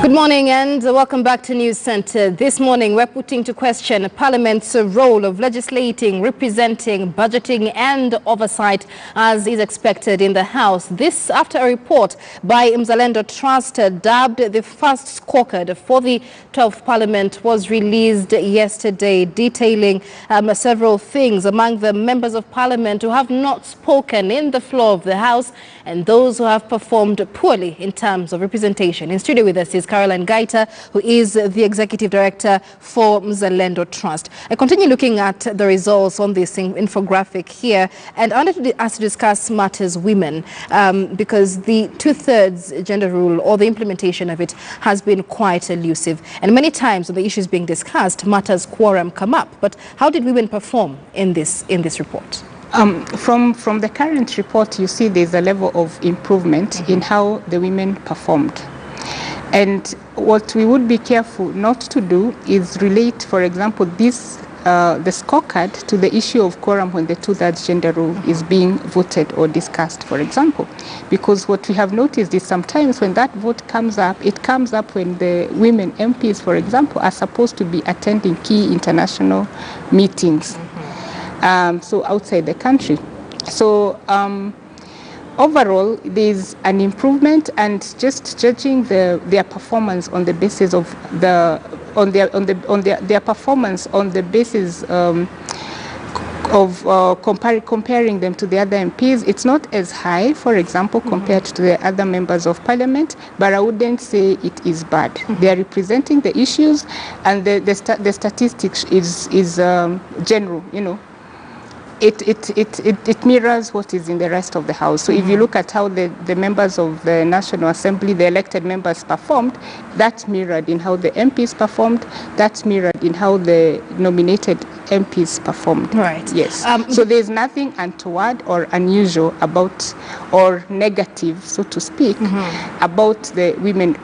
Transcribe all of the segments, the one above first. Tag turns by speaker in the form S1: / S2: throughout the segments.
S1: Good morning and welcome back to News Centre. This morning we're putting to question Parliament's role of legislating, representing, budgeting and oversight as is expected in the House. This after a report by Mzalendo Trust dubbed the first scorecard for the 12th Parliament was released yesterday, detailing several things among the members of Parliament who have not spoken in the floor of the House and those who have performed poorly in terms of representation. In studio with us is Caroline Gaita, who is the Executive Director for Mzalendo Trust. I continue looking at the results on this infographic here, and I wanted us to discuss matters women because the two-thirds gender rule or the implementation of it has been quite elusive. And many times when the issues being discussed, matters quorum come up. But how did women perform in this report?
S2: From the current report, you see there's a level of improvement in how the women performed. And what we would be careful not to do is relate, for example, the scorecard to the issue of quorum when the two-thirds gender rule is being voted or discussed, for example. Because what we have noticed is sometimes when that vote comes up, it comes up when the women MPs, for example, are supposed to be attending key international meetings. So outside the country. So overall, there's an improvement, and just judging their performance on the basis of their performance on the basis of comparing them to the other MPs, it's not as high, for example, compared to the other members of Parliament, but I wouldn't say it is bad. They are representing the issues, and the statistics is general, you know. It mirrors what is in the rest of the House. So if you look at how the members of the National Assembly, the elected members performed, that's mirrored in how the MPs performed, that's mirrored in how the nominated MPs performed.
S1: Right.
S2: Yes. So there's nothing untoward or unusual about, or negative, so to speak, about the women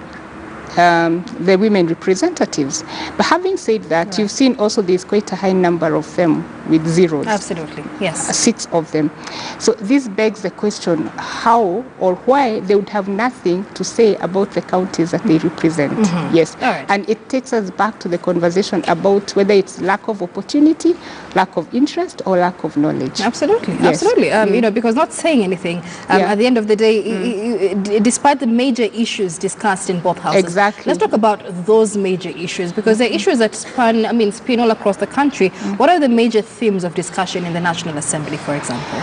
S2: representatives. But having said that, you've seen also there's quite a high number of them with zeros.
S1: Absolutely, yes.
S2: 6 of them. So this begs the question how or why they would have nothing to say about the counties that they represent. Yes.
S1: All right.
S2: And it takes us back to the conversation about whether it's lack of opportunity, lack of interest, or lack of knowledge.
S1: Absolutely,
S2: yes.
S1: absolutely. You know, because not saying anything at the end of the day, despite the major issues discussed in both houses.
S2: Exactly.
S1: Let's talk about those major issues, because they're issues that spin all across the country. What are the major themes of discussion in the National Assembly, for example?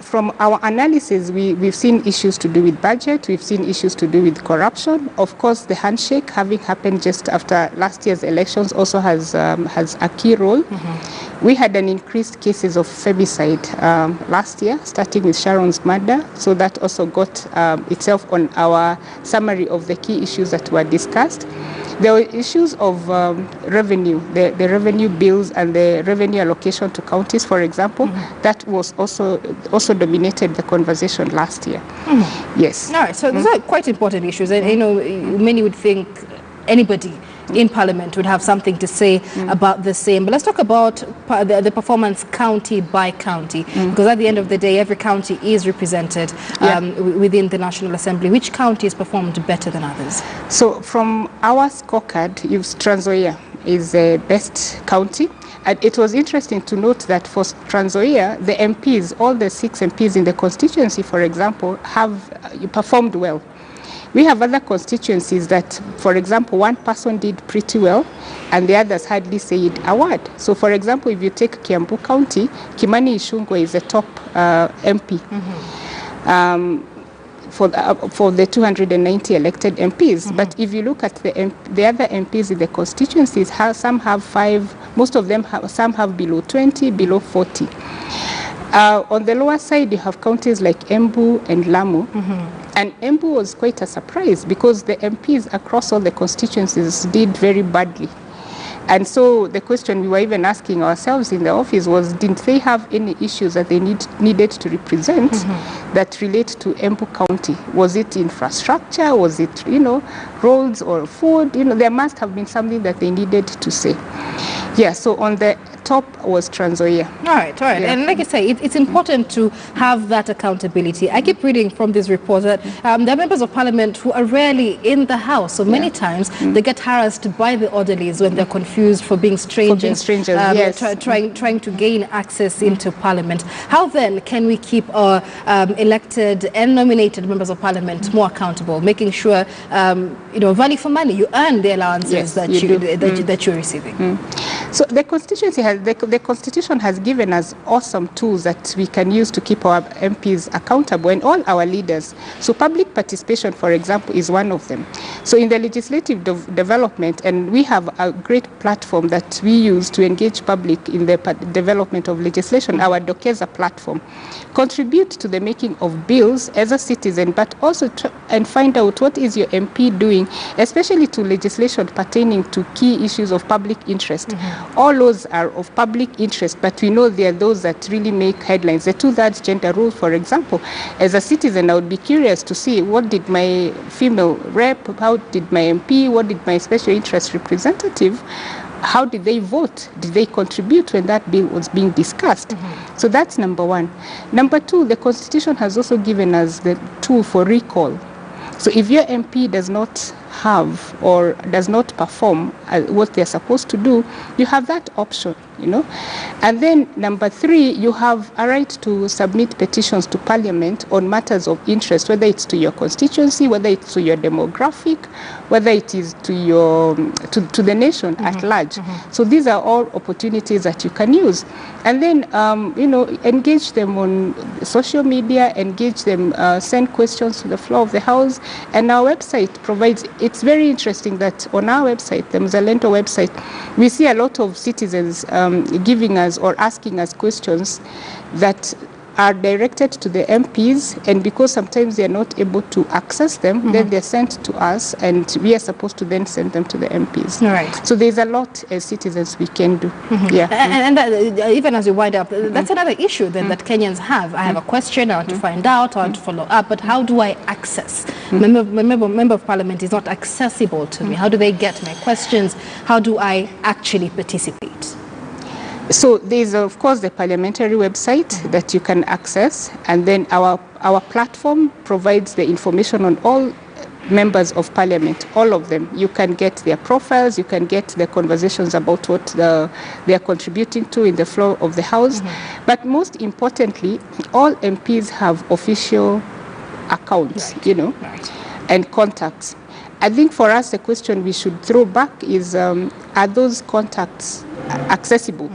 S2: From our analysis, we've seen issues to do with budget, we've seen issues to do with corruption. Of course, the handshake, having happened just after last year's elections, also has a key role. We had an increased cases of femicide last year, starting with Sharon's murder. So that also got itself on our summary of the key issues that were discussed. There were issues of revenue, the revenue bills and the revenue allocation to counties, for example. That was also dominated the conversation last year. Yes.
S1: All right, so those are quite important issues. And, you know, many would think anybody in Parliament would have something to say about the same. But let's talk about the performance county by county, because at the end of the day, every county is represented within the National Assembly. Which county has performed better than others?
S2: So from our scorecard, Trans Nzoia is the best county. And it was interesting to note that for Trans Nzoia, the MPs, all the 6 MPs in the constituency, for example, have performed well. We have other constituencies that, for example, one person did pretty well and the others hardly said a word. So, for example, if you take Kiambu County, Kimani Ichung'wah is the top MP for the 290 elected MPs. But if you look at the other MPs in the constituencies, some have 5, most of them some have below 20, below 40. On the lower side, you have counties like Embu and Lamu. And Embu was quite a surprise because the MPs across all the constituencies did very badly. And so the question we were even asking ourselves in the office was, didn't they have any issues that they needed to represent that relate to Embu County? Was it infrastructure? Was it, roads or food? There must have been something that they needed to say. Yeah, so on the top was Trans Nzoia.
S1: All right.
S2: Yeah.
S1: And like I say, it's important to have that accountability. I keep reading from this report that there are members of parliament who are rarely in the house. So many times they get harassed by the orderlies when they're confused for being strangers,
S2: yes.
S1: trying to gain access into parliament. How then can we keep our elected and nominated members of parliament more accountable, making sure, value for money, you earn the allowances that you're receiving?
S2: So the Constitution has given us awesome tools that we can use to keep our MPs accountable and all our leaders. So public participation, for example, is one of them. So in the legislative development, and we have a great platform that we use to engage public in the development of legislation, our Dokeza platform. Contribute to the making of bills as a citizen, but also and find out what is your MP doing, especially to legislation pertaining to key issues of public interest. All laws are of public interest, but we know there are those that really make headlines. The 2/3 gender rule, for example, as a citizen, I would be curious to see what did my female rep, how did my MP, what did my special interest representative, how did they vote? Did they contribute when that bill was being discussed? So that's number one. Number two, the Constitution has also given us the tool for recall. So if your MP does not have or does not perform what they're supposed to do, you have that option, And then number three, you have a right to submit petitions to Parliament on matters of interest, whether it's to your constituency, whether it's to your demographic, whether it is to your to the nation at large. So these are all opportunities that you can use. And then, engage them on social media, engage them, send questions to the floor of the House. And our website provides, it's very interesting that on our website, the Mzalendo website, we see a lot of citizens giving us or asking us questions that are directed to the MPs, and because sometimes they are not able to access them, then they're sent to us, and we are supposed to then send them to the MPs.
S1: Right.
S2: So there's a lot as citizens we can do. Yeah.
S1: And even as we wind up, that's another issue then that Kenyans have. I have a question, I want to find out, I want to follow up, but how do I access? Member of Parliament is not accessible to me. How do they get my questions? How do I actually participate?
S2: So there's, of course, the parliamentary website that you can access, and then our platform provides the information on all members of parliament, all of them. You can get their profiles, you can get the conversations about what they are contributing to in the floor of the House. But most importantly, all MPs have official accounts, and contacts. I think for us, the question we should throw back is, are those contacts accessible,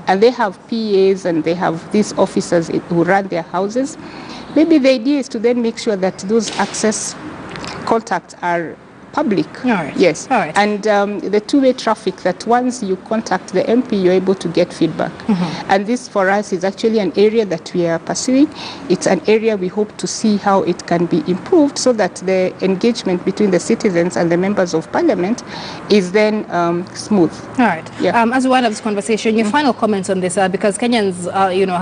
S2: and they have PAs and they have these officers who run their houses. Maybe the idea is to then make sure that those access contacts are public.
S1: All right.
S2: Yes.
S1: All right.
S2: And the two-way traffic, that once you contact the MP, you're able to get feedback. And this for us is actually an area that we are pursuing. It's an area we hope to see how it can be improved so that the engagement between the citizens and the members of Parliament is then smooth.
S1: All right.
S2: Yeah.
S1: As we wind up this conversation, your final comments on this, because Kenyans,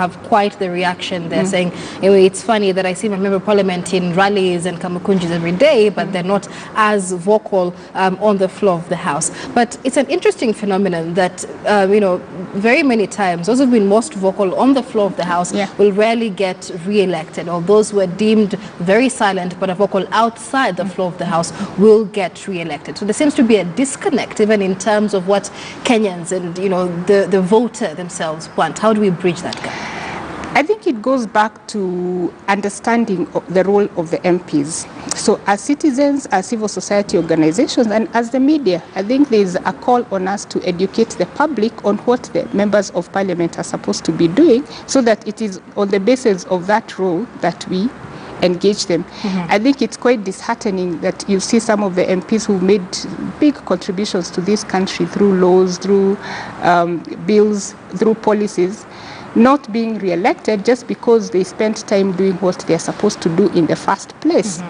S1: have quite the reaction. They're saying, it's funny that I see my member of Parliament in rallies and kamakunjis every day, but they're not as vocal on the floor of the House. But it's an interesting phenomenon that, very many times, those who've been most vocal on the floor of the House will rarely get re-elected, or those who are deemed very silent but are vocal outside the floor of the House will get re-elected. So there seems to be a disconnect even in terms of what Kenyans and, the voter themselves want. How do we bridge that gap?
S2: I think it goes back to understanding the role of the MPs. So as citizens, as civil society organizations, and as the media, I think there's a call on us to educate the public on what the members of Parliament are supposed to be doing, so that it is on the basis of that role that we engage them. I think it's quite disheartening that you see some of the MPs who made big contributions to this country through laws, through bills, through policies, not being re-elected just because they spent time doing what they're supposed to do in the first place.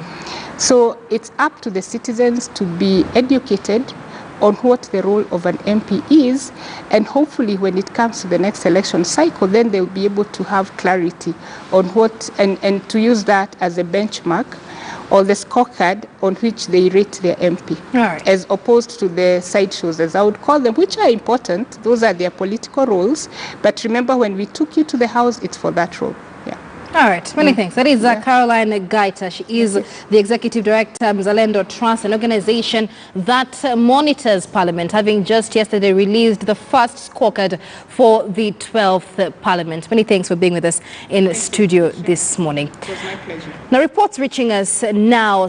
S2: So it's up to the citizens to be educated on what the role of an MP is, and hopefully when it comes to the next election cycle, then they'll be able to have clarity on what, and to use that as a benchmark or the scorecard on which they rate their MP, as opposed to the sideshows, as I would call them, which are important. Those are their political roles. But remember, when we took you to the House, it's for that role.
S1: All right, many thanks. That is Caroline Gaita. She is the Executive Director, Mzalendo Trust, an organization that monitors Parliament, having just yesterday released the first scorecard for the 12th Parliament. Many thanks for being with us in studio this morning.
S2: It was my pleasure.
S1: Now, reports reaching us now